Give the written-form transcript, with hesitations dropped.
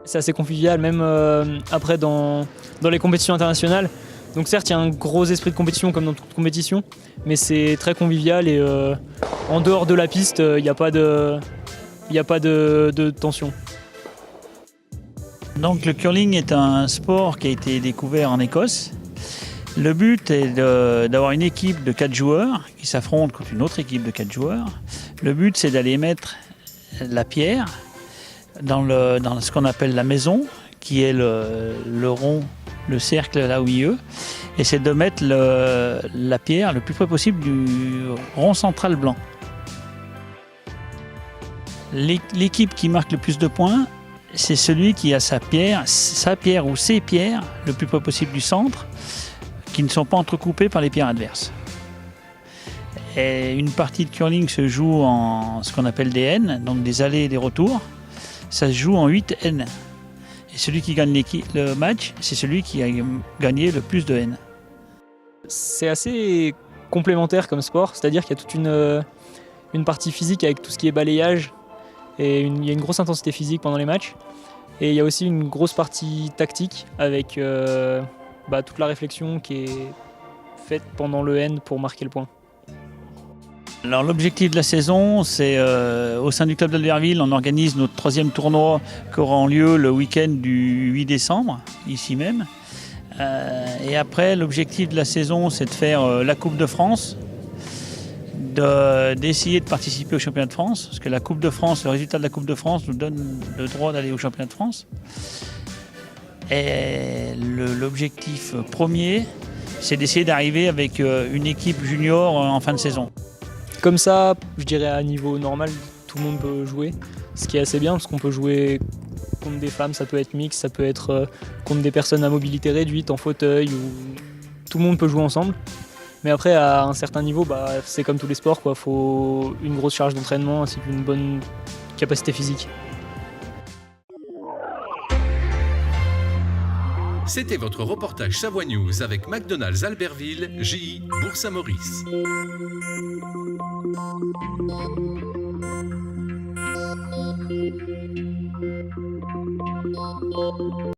c'est assez convivial, même après dans les compétitions internationales. Donc certes, il y a un gros esprit de compétition comme dans toute compétition, mais c'est très convivial et en dehors de la piste, il n'y a pas de tension. Donc le curling est un sport qui a été découvert en Écosse. Le but est d'avoir une équipe de 4 joueurs qui s'affrontent contre une autre équipe de 4 joueurs. Le but, c'est d'aller mettre la pierre dans ce qu'on appelle la maison, qui est le rond, le cercle là au milieu. Et c'est de mettre la pierre le plus près possible du rond central blanc. L'équipe qui marque le plus de points, c'est celui qui a sa pierre ou ses pierres le plus près possible du centre, qui ne sont pas entrecoupées par les pierres adverses. Et une partie de curling se joue en ce qu'on appelle des N, donc des allers et des retours. Ça se joue en 8 N. Et celui qui gagne le match, c'est celui qui a gagné le plus de N. C'est assez complémentaire comme sport, c'est-à-dire qu'il y a toute une partie physique avec tout ce qui est balayage, et il y a une grosse intensité physique pendant les matchs. Et il y a aussi une grosse partie tactique avec toute la réflexion qui est faite pendant le N pour marquer le point. Alors l'objectif de la saison, c'est au sein du club d'Albertville, on organise notre 3e tournoi qui aura lieu le week-end du 8 décembre, ici même. Et après, l'objectif de la saison, c'est de faire la Coupe de France, d'essayer de participer au championnat de France, parce que la Coupe de France, le résultat de la Coupe de France nous donne le droit d'aller au championnat de France. Et l'objectif premier, c'est d'essayer d'arriver avec une équipe junior en fin de saison. Comme ça, je dirais à niveau normal, tout le monde peut jouer, ce qui est assez bien parce qu'on peut jouer contre des femmes, ça peut être mixte, ça peut être contre des personnes à mobilité réduite, en fauteuil, ou tout le monde peut jouer ensemble. Mais après, à un certain niveau, c'est comme tous les sports, il faut une grosse charge d'entraînement ainsi qu'une bonne capacité physique. C'était votre reportage Savoie News avec McDonald's Albertville, JI, Bourg-Saint-Maurice.